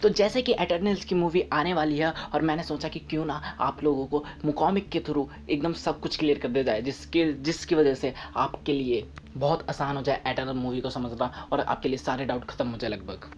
तो जैसे कि एटर्नल्स की मूवी आने वाली है और मैंने सोचा कि क्यों ना आप लोगों को कॉमिक के थ्रू एकदम सब कुछ क्लियर कर दिया जाए, जिसकी वजह से आपके लिए बहुत आसान हो जाए एटर्नल मूवी को समझना और आपके लिए सारे डाउट खत्म हो जाए लगभग।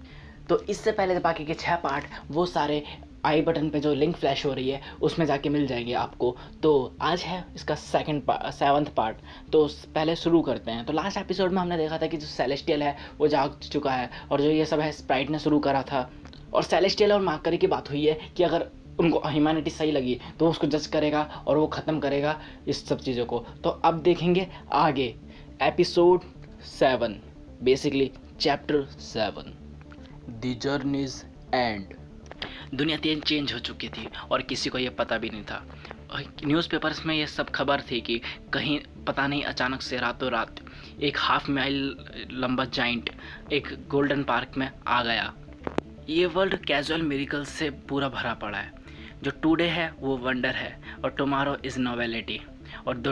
तो इससे पहले बाकी के 6 पार्ट वो सारे आई बटन पे जो लिंक फ्लैश हो रही है उसमें जाके मिल जाएंगे आपको। तो आज है इसका 7th पार्ट। तो पहले शुरू करते हैं। तो लास्ट एपिसोड में हमने देखा था कि जो सेलेस्टियल है वो जाग चुका है और जो ये सब है स्प्राइट ने शुरू करा था, और सेलेस्टियल और मार्करी की बात हुई है कि अगर उनको ह्यूमैनिटी सही लगी तो वो उसको जज करेगा और वो ख़त्म करेगा इस सब चीज़ों को। तो अब देखेंगे आगे episode 7, basically chapter 7, the journeys and. दुनिया चेंज हो चुकी थी और किसी को ये पता भी नहीं था। न्यूज़पेपर्स में ये सब खबर थी कि कहीं पता नहीं अचानक से रातों रात एक हाफ माइल लंबा जाइंट एक गोल्डन पार्क में आ गया। ये वर्ल्ड कैजुअल मिरेकल से पूरा भरा पड़ा है। जो टुडे है वो वंडर है और टुमारो इज़ नोवेलिटी और the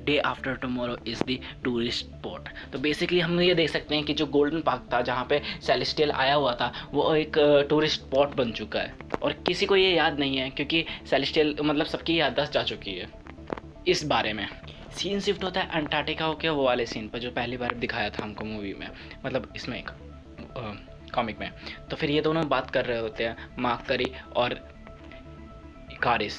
day after tomorrow is the tourist spot. तो बेसिकली हम ये देख सकते हैं कि जो गोल्डन पार्क था जहाँ पे सेलेस्टियल आया हुआ था वो एक टूरिस्ट स्पॉट बन चुका है और किसी को ये याद नहीं है क्योंकि सेलेस्टियल मतलब सबकी याददाश्त जा चुकी है इस बारे में। सीन शिफ्ट होता है अंटार्कटिका के वो वाले सीन पर जो पहली बार दिखाया था हमको मूवी में, मतलब इसमें एक कॉमिक में। तो फिर ये दोनों बात कर रहे होते हैं, मार्करी और इकारिस।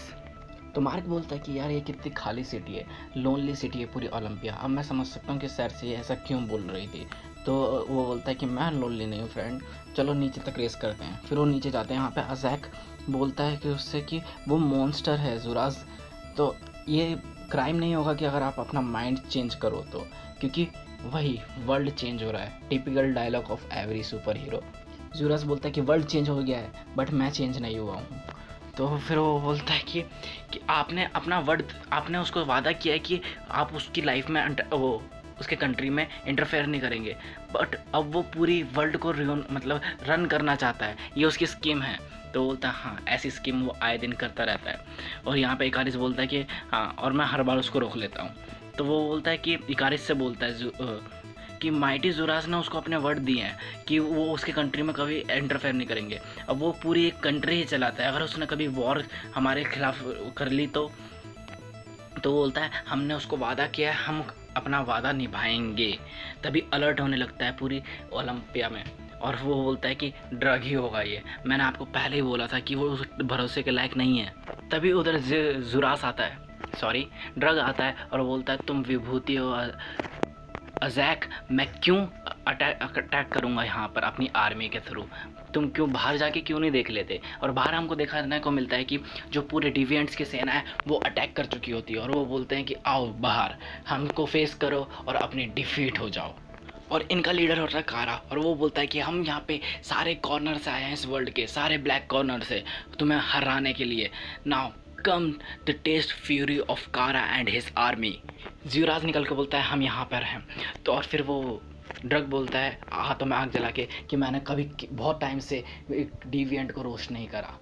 तो मार्क बोलता है कि यार ये कितनी खाली सिटी है, लोनली सिटी है पूरी ओलंपिया। अब मैं समझ सकता हूँ कि सर से ऐसा क्यों बोल रही थी। तो वो बोलता है कि मैं लोनली नहीं हूँ फ्रेंड, चलो नीचे तक रेस करते हैं। फिर वो नीचे जाते हैं। यहाँ पे अजैक बोलता है कि उससे कि वो मॉन्स्टर है जुराज। तो ये क्राइम नहीं होगा कि अगर आप अपना माइंड चेंज करो तो, क्योंकि वही वर्ल्ड चेंज हो रहा है। Typical dialogue of every super hero. Juraj बोलता है कि वर्ल्ड चेंज हो गया है बट मैं चेंज नहीं हुआ हूँ। तो फिर वो बोलता है कि आपने अपना वर्ड, आपने उसको वादा किया है कि आप उसकी लाइफ में वो उसके कंट्री में इंटरफेयर नहीं करेंगे, बट अब वो पूरी वर्ल्ड को मतलब रन करना चाहता है, ये उसकी स्कीम है। तो बोलता है हाँ ऐसी स्कीम वो आए दिन करता रहता है। और यहाँ पे इकारिस बोलता है कि हाँ और मैं हर बार उसको रोक लेता हूँ। तो वो बोलता है कि इकारिस से बोलता है कि माइटी जुराज ने उसको अपने वर्ड दिए हैं कि वो उसके कंट्री में कभी इंटरफेयर नहीं करेंगे। अब वो पूरी एक कंट्री ही चलाता है, अगर उसने कभी वॉर हमारे खिलाफ कर ली तो वो बोलता है हमने उसको वादा किया है, हम अपना वादा निभाएंगे। तभी अलर्ट होने लगता है पूरी ओलंपिया में और वो बोलता है कि ड्रग ही होगा ये, मैंने आपको पहले ही बोला था कि वो उस भरोसे के लायक नहीं है। तभी उधर जुरास आता है, सॉरी ड्रग आता है और बोलता है तुम विभूति हो अजैक, मैं क्यों अटैक करूंगा यहाँ पर अपनी आर्मी के थ्रू, तुम क्यों बाहर जाके क्यों नहीं देख लेते। और बाहर हमको देखने को मिलता है कि जो पूरे डिविएंट्स की सेना है वो अटैक कर चुकी होती है और वो बोलते हैं कि आओ बाहर हमको फेस करो और अपनी डिफीट हो जाओ। और इनका लीडर होता है कारा और वो बोलता है कि हम यहाँ पे सारे कॉर्नर से आए हैं, इस वर्ल्ड के सारे ब्लैक कॉर्नर से तुम्हें हराने के लिए। Now come the test fury of Kara and his army. Juraj निकल के बोलता है हम यहाँ पर हैं। तो और फिर वो ड्रग बोलता है हाथों में आग जला के कि मैंने कभी बहुत टाइम से एक डिविएंट को रोस्ट नहीं करा।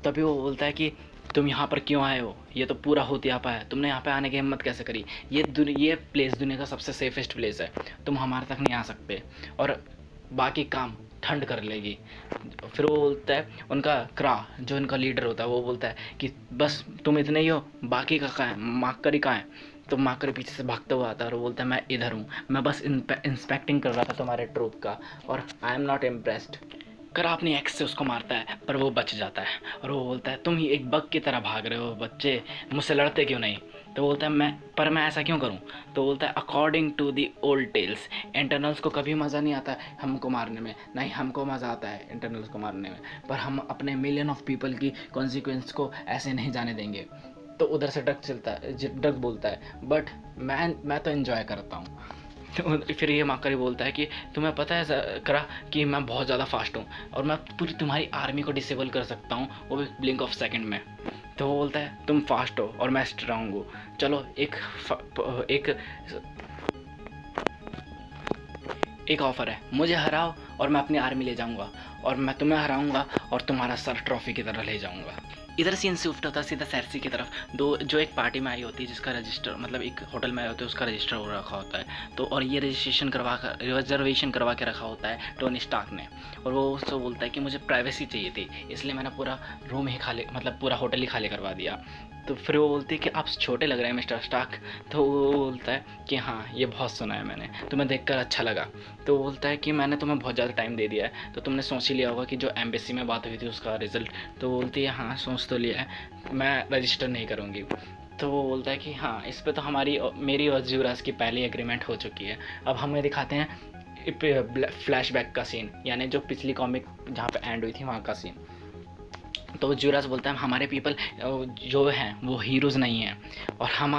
तभी वो बोलता है कि तुम यहाँ पर क्यों आए हो, ये तो पूरा होतियापा है, तुमने यहाँ पे आने की हिम्मत कैसे करी, ये प्लेस दुनिया का सबसे सेफेस्ट प्लेस है, तुम हमारे तक नहीं आ सकते और बाकी काम ठंड कर लेगी। फिर वो बोलता है उनका क्रा जो इनका लीडर होता है वो बोलता है कि बस तुम इतने ही हो, बाकी का कहाँ है, माकरी कहाँ है। तो माकरी पीछे से भागता हुआ आता है और वो बोलता है मैं इधर हूँ, मैं बस इंस्पेक्टिंग कर रहा था तुम्हारे ट्रूप का और आई एम नॉट इम्प्रेस्ड। करा अपनी एक्स से उसको मारता है पर वो बच जाता है और वो बोलता है तुम ही एक बग की तरह भाग रहे हो बच्चे, मुझसे लड़ते क्यों नहीं। तो बोलता है मैं ऐसा क्यों करूं। तो बोलता है according to the old tales, internals को कभी मज़ा नहीं आता है हमको मारने में, नहीं हमको मज़ा आता है इंटरनल्स को मारने में, पर हम अपने मिलियन ऑफ पीपल की कॉन्सिक्वेंस को ऐसे नहीं जाने देंगे। तो उधर से ड्रग बोलता है बट मैं तो इन्जॉय करता हूँ। तो फिर ये माकरी बोलता है कि तुम्हें पता है करा कि मैं बहुत ज़्यादा फास्ट हूँ और मैं पूरी तुम्हारी आर्मी को डिसेबल कर सकता हूँ वो भी ब्लिंक ऑफ सेकंड में। तो वो बोलता है तुम फास्ट हो और मैं स्ट्रांग हूँ, चलो एक ऑफ़र है, मुझे हराओ और मैं अपनी आर्मी ले जाऊँगा और मैं तुम्हें हराऊँगा और तुम्हारा सर ट्रॉफी की तरह ले जाऊँगा। इधर सीन शिफ्ट होता है सीधा सेर्सी की तरफ। दो जो एक पार्टी में आई होती है जिसका रजिस्टर, मतलब एक होटल में आई होती है उसका रजिस्टर हो रखा होता है, तो और ये रिजर्वेशन करवा के रखा होता है टोनी स्टार्क ने। और वो उसको बोलता है कि मुझे प्राइवेसी चाहिए थी, इसलिए मैंने पूरा रूम ही खाली, मतलब पूरा होटल ही खाली करवा दिया। तो फिर वो बोलती है कि आप छोटे लग रहे हैं मिस्टर स्टार्क। तो वो बोलता है कि हाँ ये बहुत सुना है मैंने, तुम्हें देखकर अच्छा लगा। तो वो बोलता है कि मैंने तुम्हें बहुत ज़्यादा टाइम दे दिया है, तो तुमने सोच ही लिया होगा कि जो एम्बेसी में बात हुई थी उसका रिज़ल्ट। तो वो बोलती है हाँ सोच तो लिया है, मैं रजिस्टर नहीं करूँगी। तो वो बोलता है कि हाँ इस पे तो मेरी और ज़्यूरास की पहली एग्रीमेंट हो चुकी है। अब हमें दिखाते हैं फ्लैशबैक का सीन, यानी जो पिछली कॉमिक जहाँ पे एंड हुई थी वहाँ का सीन। तो ज्यूरास बोलता है हमारे पीपल जो हैं वो हीरोज़ नहीं हैं, और हम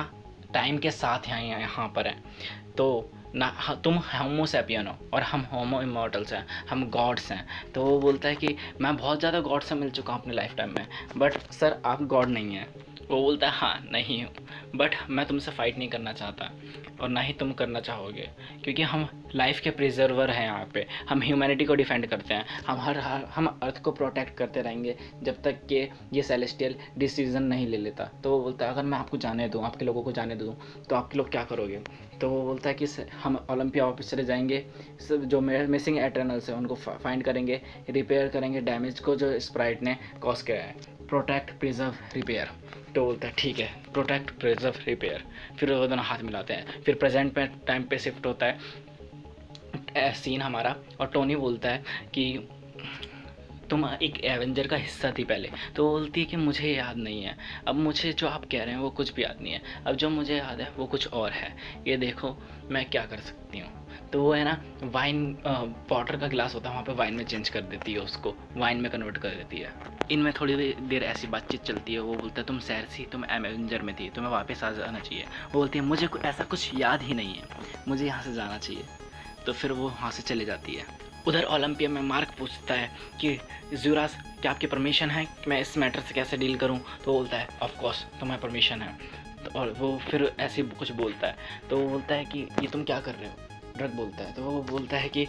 टाइम के साथ यहाँ पर हैं। तो ना तुम होमो सैपियन हो और हम होमो इमॉर्टल्स हैं, हम गॉड्स हैं। तो वो बोलता है कि मैं बहुत ज़्यादा गॉड से मिल चुका हूँ अपने लाइफ टाइम में, बट सर आप गॉड नहीं हैं। वो बोलता है हाँ नहीं हूँ, बट मैं तुमसे फ़ाइट नहीं करना चाहता और ना ही तुम करना चाहोगे, क्योंकि हम लाइफ के प्रिजर्वर हैं यहाँ पे, हम ह्यूमैनिटी को डिफेंड करते हैं, हम अर्थ को प्रोटेक्ट करते रहेंगे जब तक कि ये सेलेस्टियल डिसीजन नहीं ले लेता। तो वो बोलता है अगर मैं आपको जाने दूँ, आपके लोगों को जाने दूँ, तो आपके लोग क्या करोगे। तो वो बोलता है कि हम ओलंपिया ऑफिस चले जाएंगे, सब जो मिसिंग एटर्नल्स हैं उनको फाइंड करेंगे, रिपेयर करेंगे डैमेज को जो स्प्राइट ने कॉज किया है, प्रोटेक्ट प्रिजर्व रिपेयर। तो बोलता है ठीक है प्रोटेक्ट प्रिजर्व रिपेयर। फिर वो दोनों हाथ मिलाते हैं। फिर प्रेजेंट में टाइम पे शिफ्ट होता है सीन हमारा, और टोनी बोलता है कि तुम एक एवेंजर का हिस्सा थी पहले। तो वो बोलती है कि मुझे याद नहीं है, अब मुझे जो आप कह रहे हैं वो कुछ भी याद नहीं है, अब जो मुझे याद है वो कुछ और है, ये देखो मैं क्या कर सकती हूँ। तो वो है ना वाइन, वाटर का गिलास होता है वहाँ पे वाइन में चेंज कर देती है, उसको वाइन में कन्वर्ट कर देती है। इनमें थोड़ी देर ऐसी बातचीत चलती है। वो बोलता है तुम सेर्सी, तुम एवेंजर में थी, तुम्हें वापस आ जाना चाहिए। वो बोलती है मुझे ऐसा कुछ याद ही नहीं है, मुझे यहाँ से जाना चाहिए। तो फिर वो वहाँ से चले जाती है। उधर ओलंपिया में मार्क पूछता है कि ज़्यूरास क्या आपकी परमिशन है कि मैं इस मैटर से कैसे डील करूं। तो वो बोलता है ऑफ कोर्स तुम्हें परमिशन है। तो और वो फिर ऐसे कुछ बोलता है। तो वो बोलता है कि ये तुम क्या कर रहे हो, ड्रग बोलता है। तो वो बोलता है कि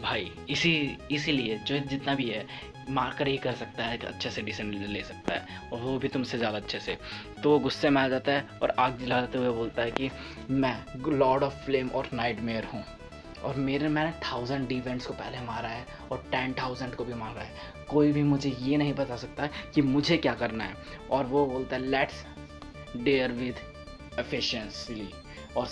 भाई इसीलिए जो जितना भी है मार्कर ही कर सकता है, अच्छे से डिसीजन ले सकता है, और वो भी तुमसे ज़्यादा अच्छे से। तो वो गुस्से में आ जाता है और आग जलाते हुए बोलता है कि मैं लॉर्ड ऑफ फ्लेम और नाइटमेयर हूँ, और मैंने 1000 डिवेंट्स को पहले मारा है और 10,000 को भी मारा है, कोई भी मुझे ये नहीं बता सकता कि मुझे क्या करना है। और वो बोलता है लेट्स डेयर विद एफिशिएंसी, और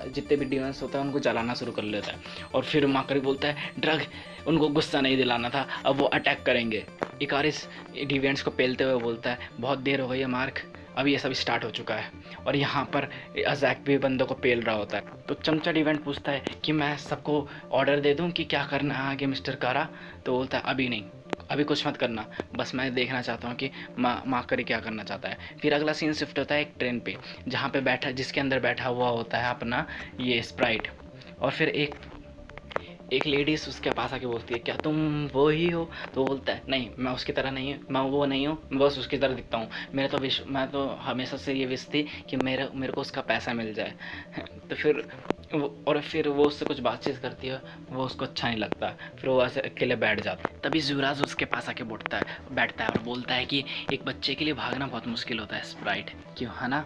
जितने भी डिवेंट्स होता है उनको जलाना शुरू कर लेता है। और फिर मार्कर बोलता है ड्रग, उनको गुस्सा नहीं दिलाना था, अब वो अटैक करेंगे। इकारिस डिवेंट्स को पेलते हुए बोलता है बहुत देर हो गई है मार्क, अभी ये सब स्टार्ट हो चुका है। और यहाँ पर अजैक भी बंदों को पेल रहा होता है। तो चमचा इवेंट पूछता है कि मैं सबको ऑर्डर दे दूँ कि क्या करना है आगे मिस्टर कारा। तो बोलता है अभी नहीं, अभी कुछ मत करना, बस मैं देखना चाहता हूँ कि मार्कर क्या करना चाहता है। फिर अगला सीन शिफ्ट होता है एक ट्रेन पे, जहाँ पे जिसके अंदर बैठा हुआ होता है अपना ये स्प्राइट। और फिर एक लेडीज उसके पास आके बोलती है क्या तुम वो ही हो। तो बोलता है नहीं मैं उसकी तरह नहीं हूँ, मैं वो नहीं हूँ, मैं बस उसकी तरह दिखता हूँ। मैं तो हमेशा से ये विश थी कि मेरे को उसका पैसा मिल जाए। तो फिर वो उससे कुछ बातचीत करती है, वो उसको अच्छा नहीं लगता, फिर वो ऐसे अकेले बैठ जाता है। तभी ज़्यूरास उसके पास आके बैठता है और बोलता है कि एक बच्चे के लिए भागना बहुत मुश्किल होता है स्प्राइट, क्यों है ना,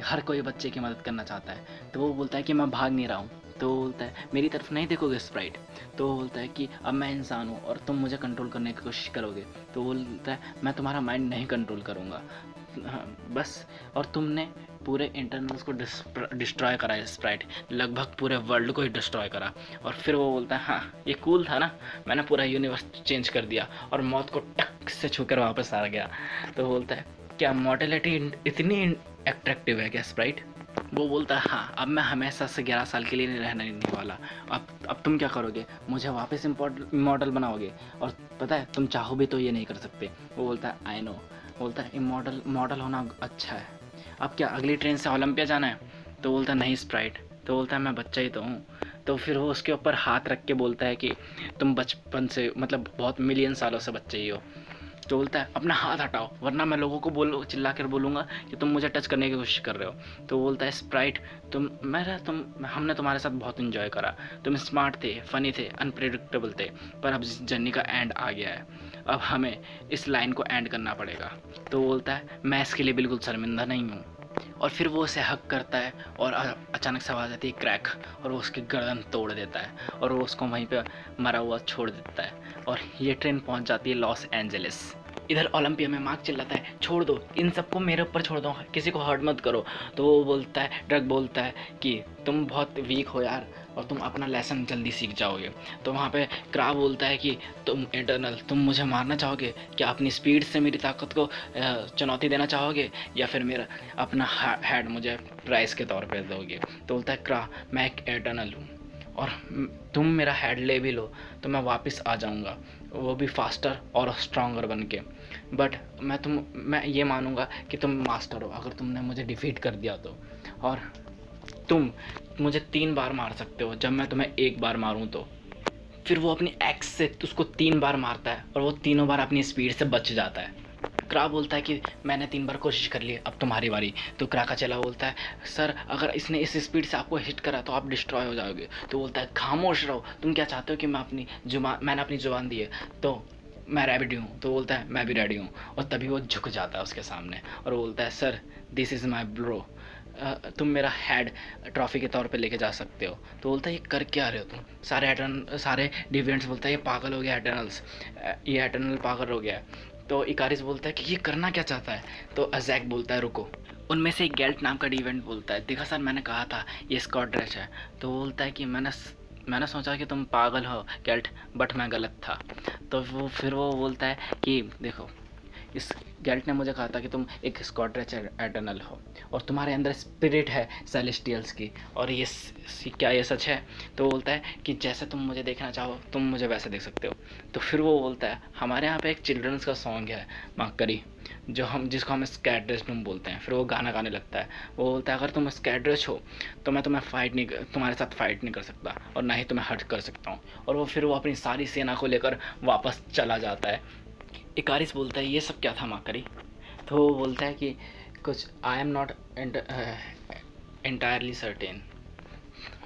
हर कोई बच्चे की मदद करना चाहता है। तो वो बोलता है कि मैं भाग नहीं रहा हूँ। तो बोलता है मेरी तरफ नहीं देखोगे स्प्राइट। तो बोलता है कि अब मैं इंसान हूँ और तुम मुझे कंट्रोल करने की कोशिश करोगे। तो बोलता है मैं तुम्हारा माइंड नहीं कंट्रोल करूँगा, बस। और तुमने पूरे इंटरनल्स को डिस्ट्रॉय करा है स्प्राइट, लगभग पूरे वर्ल्ड को ही डिस्ट्रॉय करा। और फिर वो बोलता है हाँ ये कूल था ना, मैंने पूरा यूनिवर्स चेंज कर दिया और मौत को टक से छूकर वापस आ गया। तो बोलता है क्या मॉर्टेलिटी इतनी अट्रैक्टिव है क्या स्प्राइट। वो बोलता है हाँ अब मैं हमेशा से 11 साल के लिए नहीं रहने वाला, अब तुम क्या करोगे, मुझे वापस इमॉर्टल बनाओगे, और पता है तुम चाहो भी तो ये नहीं कर सकते। वो बोलता है आई नो। बोलता है इमॉर्टल होना अच्छा है, अब क्या अगली ट्रेन से ओलंपिया जाना है। तो बोलता है नहीं स्प्राइट। तो बोलता है मैं बच्चा ही तो हूँ। तो फिर वो उसके ऊपर हाथ रख के बोलता है कि तुम बचपन से मतलब बहुत मिलियन सालों से बच्चे ही हो। तो बोलता है अपना हाथ हटाओ वरना मैं लोगों को चिल्ला कर बोलूँगा कि तुम मुझे टच करने की कोशिश कर रहे हो। तो बोलता है स्प्राइट हमने तुम्हारे साथ बहुत इन्जॉय करा, तुम स्मार्ट थे, फनी थे, अनप्रेडिक्टेबल थे, पर अब जर्नी का एंड आ गया है। अब हमें इस लाइन को एंड करना पड़ेगा। तो वो बोलता है मैं इसके लिए बिल्कुल शर्मिंदा नहीं हूँ। और फिर वो उसे हक करता है और अचानक से आवाज़ आती है क्रैक, और वो उसकी गर्दन तोड़ देता है और वो उसको वहीं पे मरा हुआ छोड़ देता है। और ये ट्रेन पहुंच जाती है लॉस एंजलिस। इधर ओलंपिया में मार्क चिल्लाता है छोड़ दो इन सबको, मेरे ऊपर छोड़ दो, किसी को हर्ट मत करो। तो वो बोलता है, ड्रग बोलता है कि तुम बहुत वीक हो यार और तुम अपना लेसन जल्दी सीख जाओगे। तो वहाँ पे क्रा बोलता है कि तुम इटर्नल, तुम मुझे मारना चाहोगे क्या? अपनी स्पीड से मेरी ताकत को चुनौती देना चाहोगे, या फिर मेरा अपना हेड मुझे प्राइस के तौर पे दोगे? तो बोलता है क्रा मैं एक इटर्नल हूँ और तुम मेरा हेड ले भी लो तो मैं वापस आ जाऊंगा, वो भी फास्टर और स्ट्रांगर बन के। बट मैं ये मानूंगा कि तुम मास्टर हो अगर तुमने मुझे डिफीट कर दिया तो। और तुम मुझे 3 बार मार सकते हो जब मैं तुम्हें 1 बार मारूं तो। फिर वो अपनी एक्स से उसको 3 बार मारता है और वो तीनों बार अपनी स्पीड से बच जाता है। क्रा बोलता है कि मैंने 3 बार कोशिश कर ली, अब तुम्हारी बारी। तो क्रा का चेला बोलता है सर अगर इसने इस स्पीड से आपको हिट करा तो आप डिस्ट्रॉय हो जाओगे। तो बोलता है खामोश रहो, तुम क्या चाहते हो कि मैंने अपनी जुबान दी है तो मैं रेडी हूँ। तो बोलता है मैं भी रेडी हूँ। और तभी वो झुक जाता है उसके सामने और बोलता है sir this is my bro, तुम मेरा हेड ट्रॉफी के तौर पे लेके जा सकते हो। तो बोलता है ये कर क्या रहे हो तुम? सारे डिविडेंट्स बोलता है ये पागल हो गया एटर्नल्स, ये एटर्नल पागल हो गया है। तो इकारिस बोलता है कि ये करना क्या चाहता है? तो अजैक बोलता है रुको। उनमें से एक गेल्ट नाम का डिवेंट बोलता है देखा सर मैंने कहा था ये स्कॉट ड्रेच है। तो बोलता है कि मैंने सोचा कि तुम पागल हो गेल्ट, बट मैं गलत था। तो फिर वो बोलता है कि देखो इस गेल्ट ने मुझे कहा था कि तुम एक स्कॉट्रेच एटर्नल हो और तुम्हारे अंदर स्पिरिट है सेलेस्टियल्स की, और क्या ये सच है? तो बोलता है कि जैसे तुम मुझे देखना चाहो तुम मुझे वैसे देख सकते हो। तो फिर वो बोलता है हमारे यहाँ पे एक चिल्ड्रंस का सॉन्ग है माकरी जिसको हम स्कैड्रेच बोलते हैं। फिर वो गाना गाने लगता है। वो बोलता है अगर तुम स्कैड्रेच हो तो मैं तुम्हारे साथ फाइट नहीं कर सकता और ना ही तुम्हें हर्ट कर सकता हूँ। और फिर वो अपनी सारी सेना को लेकर वापस चला जाता है। इकारिस बोलता है ये सब क्या था माकरी? तो वो बोलता है कि कुछ I am not entirely certain.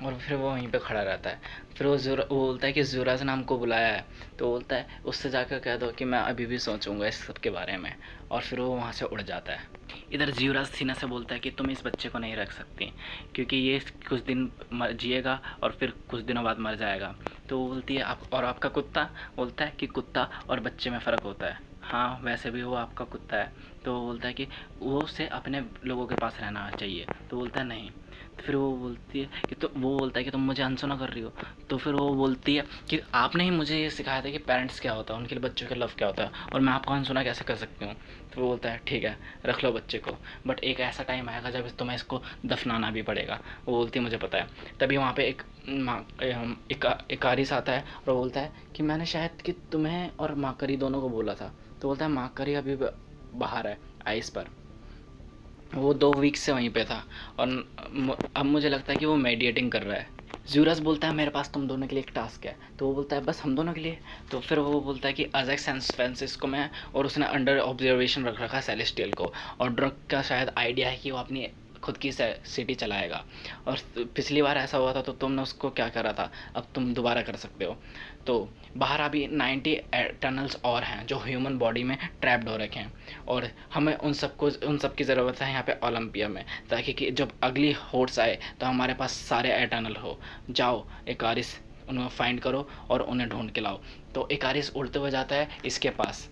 और फिर वो वहीं पे खड़ा रहता है। फिर वो बोलता है कि ज़ुराज़ ने हमको बुलाया है। तो बोलता है उससे जाकर कह दो कि मैं अभी भी सोचूंगा इस सब के बारे में। और फिर वो वहाँ से उड़ जाता है। इधर ज़्यूराज़ थीना से बोलता है कि तुम इस बच्चे को नहीं रख सकती क्योंकि ये कुछ दिन जिएगा और फिर कुछ दिनों बाद मर जाएगा। तो वो बोलती है आप और आपका कुत्ता? बोलता है कि कुत्ता और बच्चे में फ़र्क होता है। हाँ वैसे भी वो आपका कुत्ता है। तो वो बोलता है कि वो उसे अपने लोगों के पास रहना चाहिए। तो बोलता है नहीं। तो फिर वो बोलता है कि तुम मुझे अनसुना कर रही हो। तो फिर वो बोलती है कि आपने ही मुझे ये सिखाया था कि पेरेंट्स क्या होता है, उनके लिए बच्चों का लव क्या होता है, और मैं आपको अनसुना कैसे कर सकती हूँ? तो वो बोलता है ठीक है रख लो बच्चे को, बट एक ऐसा टाइम आएगा जब तुम्हें इसको दफनाना भी पड़ेगा। वो बोलती है मुझे पता है। तभी वहाँ पे एक आरिस आता है और बोलता है कि मैंने शायद कि तुम्हें और माकरी दोनों को बोला था। तो बोलता है माकरी अभी बाहर है आइस पर, वो 2 वीक से वहीं पे था और अब मुझे लगता है कि वो मेडिएटिंग कर रहा है। ज़्यूरस बोलता है मेरे पास तुम दोनों के लिए एक टास्क है। तो वो बोलता है बस हम दोनों के लिए? तो फिर वो बोलता है कि अजैक सैन फ्रांसिस्को में है और उसने अंडर ऑब्जर्वेशन रख रखा है सेलेस्टियल को, और ड्रग का शायद आइडिया है कि वो अपनी खुद की सिटी चलाएगा। और पिछली बार ऐसा हुआ था तो तुमने उसको क्या करा था, अब तुम दोबारा कर सकते हो। तो बाहर अभी 90 टनल्स और हैं जो ह्यूमन बॉडी में ट्रैप्ड हो रखे हैं, और हमें उन सब की ज़रूरत है यहाँ पे ओलंपिया में, ताकि कि जब अगली होर्स आए तो हमारे पास सारे एटर्नल हो। जाओ इकारिस उन्हें फाइंड करो और उन्हें ढूंढ के लाओ। तो इकारिस उड़ते हुए जाता है इसके पास,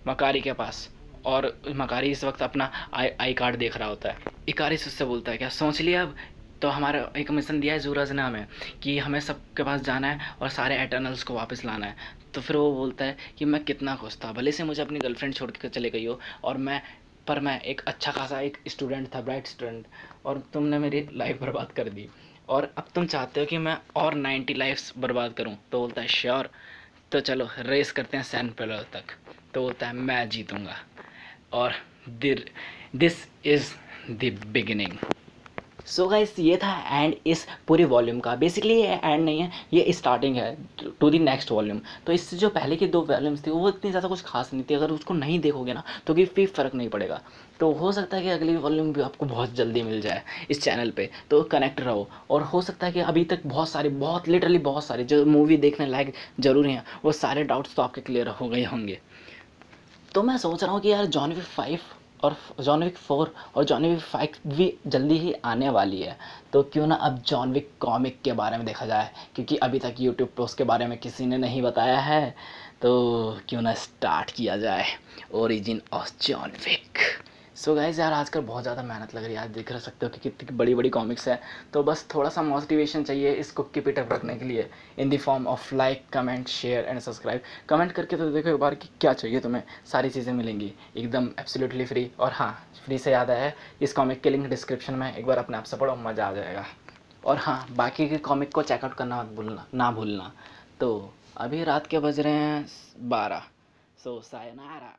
मकारी के पास, और मकारी इस वक्त अपना आई कार्ड देख रहा होता है। इकारिस उससे बोलता है क्या सोच लिया अब? तो हमारा एक मिशन दिया है ज़ूरज़ ने हमें कि हमें सबके पास जाना है और सारे एटर्नल्स को वापस लाना है। तो फिर वो बोलता है कि मैं कितना खुश था, भले से मुझे अपनी गर्लफ्रेंड छोड़ के चले गई हो और मैं एक अच्छा खासा एक स्टूडेंट था, ब्राइट स्टूडेंट, और तुमने मेरी लाइफ बर्बाद कर दी और अब तुम चाहते हो कि मैं और 90 लाइफ्स बर्बाद करूं। तो बोलता है श्योर, तो चलो रेस करते हैं सैन पेलो तक। तो बोलता है मैं जीतूंगा और this is the beginning. So guys ये था एंड इस पूरे वॉल्यूम का। बेसिकली ये एंड नहीं है, ये स्टार्टिंग है टू दी नेक्स्ट वॉल्यूम। तो इससे जो पहले की 2 वॉल्यूम्स थी वो इतनी ज़्यादा कुछ खास नहीं थी, अगर उसको नहीं देखोगे ना तो कोई फ़र्क नहीं पड़ेगा। तो हो सकता है कि अगली वॉल्यूम भी आपको बहुत जल्दी मिल जाए इस चैनल पे, तो कनेक्ट रहो। और हो सकता है कि अभी तक बहुत सारे, बहुत लिटरली बहुत सारे जो मूवी देखने लायक ज़रूरी हैं, वो सारे डाउट्स तो आपके क्लियर हो गए होंगे। तो मैं सोच रहा हूँ कि यार जॉन विक 5 और जॉन विक 4 और जॉन विक 5 भी जल्दी ही आने वाली है। तो क्यों ना अब जॉन विक कॉमिक के बारे में देखा जाए, क्योंकि अभी तक यूट्यूब पे उसके बारे में किसी ने नहीं बताया है। तो क्यों ना स्टार्ट किया जाए origin of John Wick. So guys यार आजकल बहुत ज़्यादा मेहनत लग रही है, आज देख सकते हो कि कितनी बड़ी बड़ी कॉमिक्स है। तो बस थोड़ा सा मोटिवेशन चाहिए इसको कीप इट अप रखने के लिए, in the form of like, comment, share and subscribe. Comment करके तो देखो एक बार कि क्या चाहिए तुम्हें, सारी चीज़ें मिलेंगी एकदम एब्सोल्युटली फ्री। और हाँ, फ्री से याद आया है, इस कॉमिक के लिंक डिस्क्रिप्शन में, एक बार अपने आप से पढ़ो, मज़ा आ जाएगा। और हाँ, बाकी के कॉमिक को चेकआउट करना मत भूलना, ना भूलना। तो अभी रात के बज रहे हैं 12। सो सायनारा।